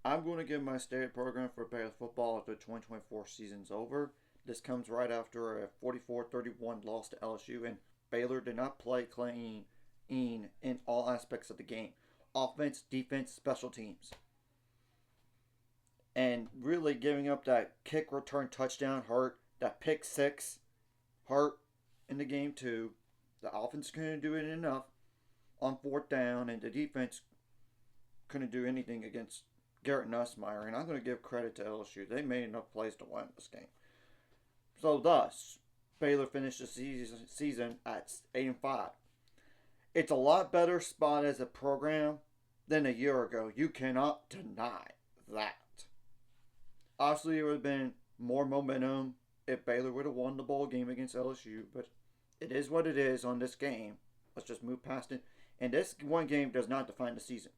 I'm going to give my state program for Baylor football after the 2024 season's over. This comes right after a 44-31 loss to LSU, and Baylor did not play clean in all aspects of the game: offense, defense, special teams. And really giving up that kick return touchdown hurt, that pick six hurt in the game too. The offense couldn't do it enough on fourth down, and the defense couldn't do anything against Garrett Nussmeier. And I'm going to give credit to LSU. They made enough plays to win this game. So thus, Baylor finished the season at 8-5. It's a lot better spot as a program than a year ago. You cannot deny that. Obviously, it would have been more momentum if Baylor would have won the bowl game against LSU, but it is what it is on this game. Let's just move past it. And this one game does not define the season.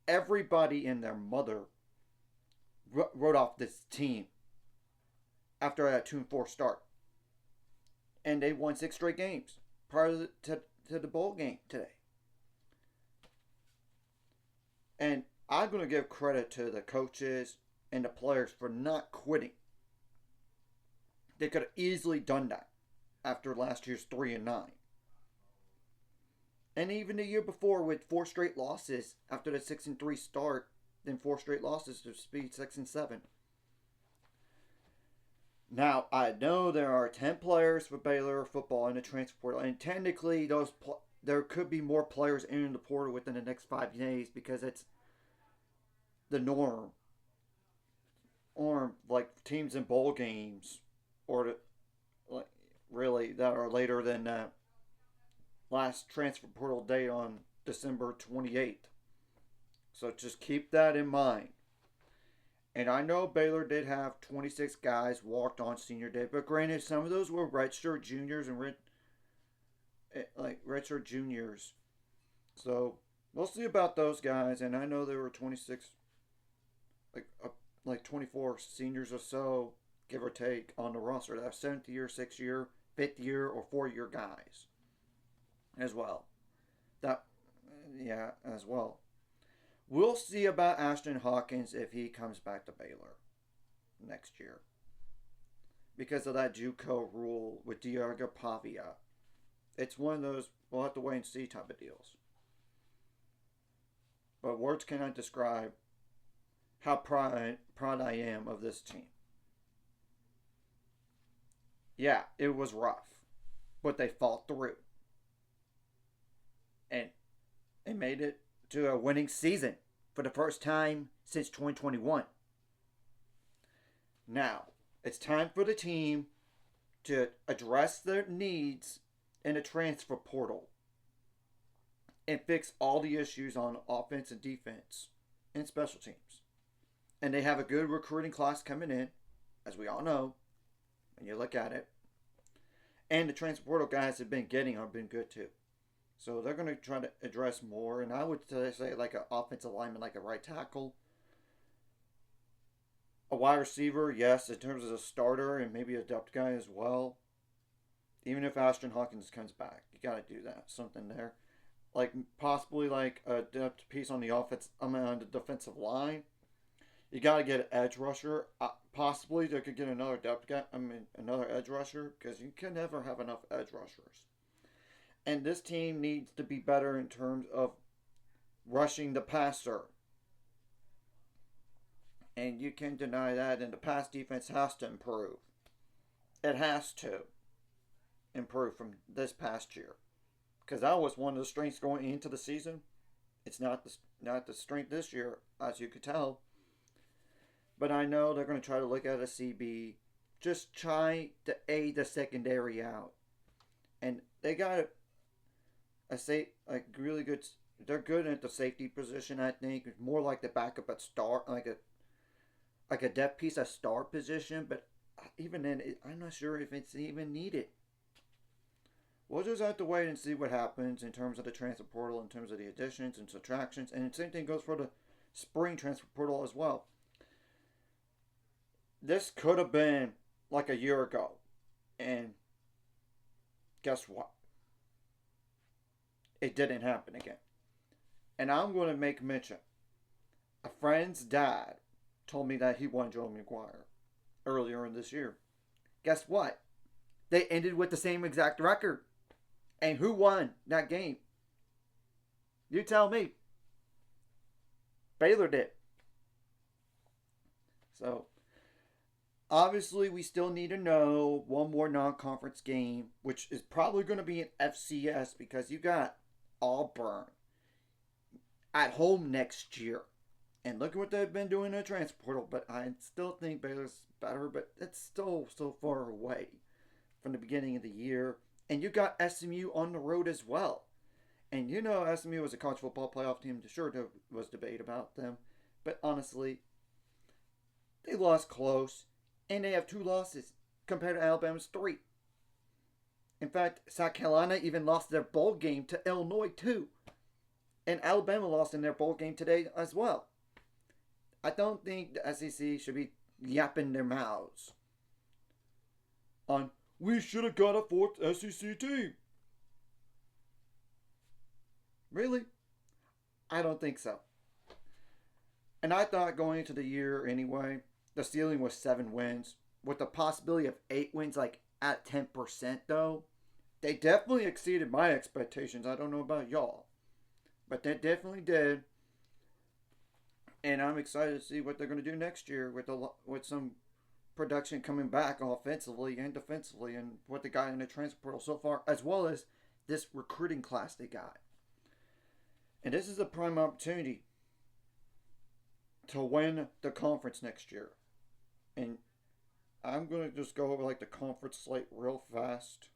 Everybody and their mother wrote off this team after that 2-4 start. And they won 6 straight games prior to the bowl game today. And I'm going to give credit to the coaches and the players for not quitting. They could have easily done that after last year's 3-9. And even the year before with 4 straight losses after the 6-3 start, then 4 straight losses to speed 6-7. Now, I know there are 10 players for Baylor football in the transfer portal, and technically there could be more players entering the portal within the next 5 days because it's the norm. Or like teams in bowl games, or like really that are later than that last transfer portal date on December 28th. So just keep that in mind. And I know Baylor did have 26 guys walked on senior day, but granted, some of those were redshirt juniors and redshirt juniors. So we'll see about those guys. And I know there were 26, like 24 seniors or so, give or take, on the roster. That 7th year, 6th year, 5th year, or 4-year guys as well. As well. We'll see about Ashton Hawkins if he comes back to Baylor next year. Because of that JUCO rule with Diego Pavia. It's one of those we'll have to wait and see type of deals. But words cannot describe how proud I am of this team. Yeah, it was rough, but they fought through. And they made it to a winning season for the first time since 2021. Now, it's time for the team to address their needs in the transfer portal and fix all the issues on offense and defense and special teams. And they have a good recruiting class coming in, as we all know, when you look at it. And the transfer portal guys have been good too. So they're going to try to address more. And I would say like an offensive lineman, like a right tackle. A wide receiver, yes, in terms of a starter and maybe a depth guy as well. Even if Ashton Hawkins comes back, you got to do that. Something there. Like possibly like a depth piece on the on the defensive line. You got to get an edge rusher. Possibly they could get another depth guy. Another edge rusher, because you can never have enough edge rushers. And this team needs to be better in terms of rushing the passer. And you can't deny that. And the pass defense has to improve. It has to improve from this past year, because that was one of the strengths going into the season. It's not the strength this year, as you could tell. But I know they're going to try to look at a CB. Just try to aid the secondary out. And they got really good. They're good at the safety position, I think. More like the backup at star, like a depth piece at star position. But even then, I'm not sure if it's even needed. We'll just have to wait and see what happens in terms of the transfer portal, in terms of the additions and subtractions. And the same thing goes for the spring transfer portal as well. This could have been like a year ago. And guess what? It didn't happen again. And I'm going to make mention. A friend's dad told me that he won Joe McGuire earlier in this year. Guess what? They ended with the same exact record. And who won that game? You tell me. Baylor did. So, obviously, we still need to know one more non conference game, which is probably going to be an FCS because you got Auburn at home next year. And look at what they've been doing in the transfer portal. But I still think Baylor's better, but it's still so far away from the beginning of the year. And you got SMU on the road as well. And you know SMU was a college football playoff team. Sure, there was debate about them. But honestly, they lost close. And they have 2 losses compared to Alabama's 3. In fact, South Carolina even lost their bowl game to Illinois too. And Alabama lost in their bowl game today as well. I don't think the SEC should be yapping their mouths on, we should have got a 4th SEC team. Really? I don't think so. And I thought going into the year anyway, the ceiling was 7 wins. With the possibility of 8 wins, like at 10% though. They definitely exceeded my expectations. I don't know about y'all. But they definitely did. And I'm excited to see what they're going to do next year with some production coming back offensively and defensively and what they got in the transfer portal so far, as well as this recruiting class they got. And this is a prime opportunity to win the conference next year. And I'm going to just go over like the conference slate real fast.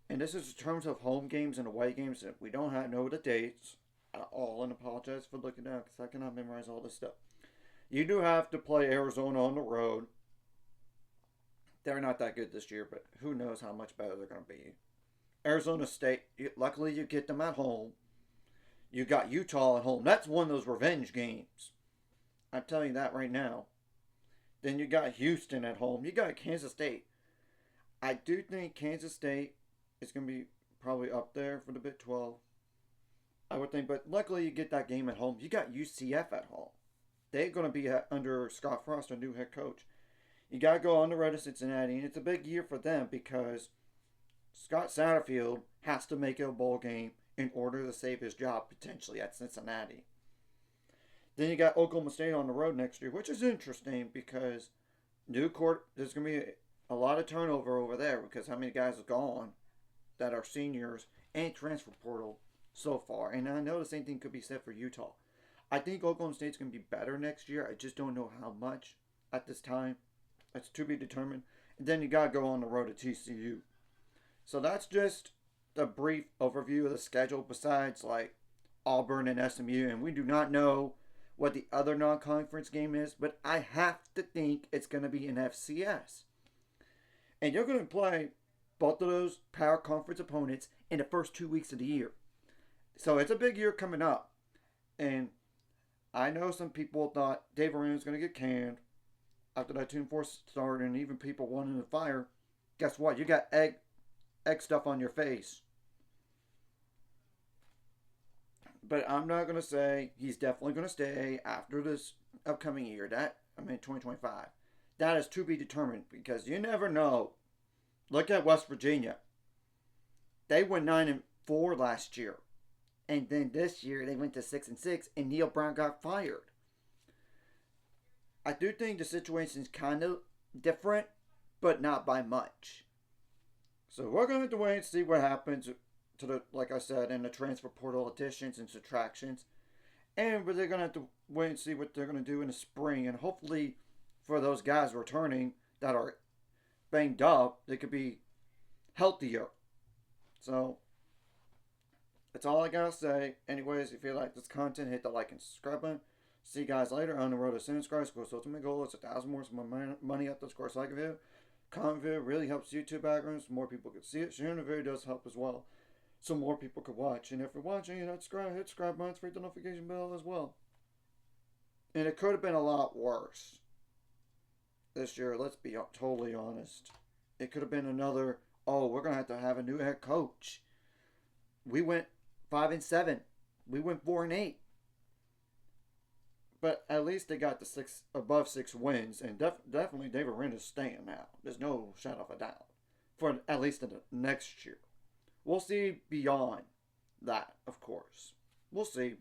And this is in terms of home games and away games. We don't know the dates at all, and apologize for looking down because I cannot memorize all this stuff. You do have to play Arizona on the road. They're not that good this year, but who knows how much better they're going to be. Arizona State, luckily you get them at home. You got Utah at home. That's one of those revenge games. I'm telling you that right now. Then you got Houston at home. You got Kansas State. I do think Kansas State is going to be probably up there for the Big 12. I would think, but luckily you get that game at home. You got UCF at home. They're going to be under Scott Frost, a new head coach. You got to go on the road to Cincinnati, and it's a big year for them because Scott Satterfield has to make it a bowl game in order to save his job potentially at Cincinnati. Then you got Oklahoma State on the road next year, which is interesting because there's going to be a lot of turnover over there because how many guys are gone that are seniors and transfer portal so far. And I know the same thing could be said for Utah. I think Oklahoma State's going to be better next year. I just don't know how much at this time. That's to be determined. And then you got to go on the road to TCU. So that's just a brief overview of the schedule besides like Auburn and SMU. And we do not know what the other non-conference game is, but I have to think it's going to be an FCS. And you're going to play both of those power conference opponents in the first 2 weeks of the year. So it's a big year coming up. And I know some people thought Dave Aranda was going to get canned after that 2-4 started, and even people wanting to fire. Guess what? You got egg stuff on your face. But I'm not going to say he's definitely going to stay after this upcoming year. 2025. That is to be determined because you never know. Look at West Virginia. They went 9-4 last year. And then this year they went to 6-6 and Neil Brown got fired. I do think the situation's kind of different, but not by much. So we're going to have to wait and see what happens to the, like I said, in the transfer portal additions and subtractions. And they're going to have to wait and see what they're going to do in the spring. And hopefully for those guys returning that are banged up, they could be healthier. So that's all I got to say. Anyways, if you like this content, hit the like and subscribe button. See you guys later on the road to 1,000 subscribers. Of course, ultimate goal is 1,000 more. So my money up. Of course, like a video. Comment video really helps YouTube backgrounds. More people can see it. Sharing the video does help as well, so more people could watch. And if you're watching and not subscribe, hit subscribe button, hit the notification bell as well. And it could have been a lot worse this year. Let's be totally honest. It could have been another. Oh, we're gonna have a new head coach. We went 5-7. We went 4-8. But at least they got the six above 6 wins, and definitely David Renner's staying now. There's no shadow of a doubt for at least the next year. We'll see beyond that, of course. We'll see.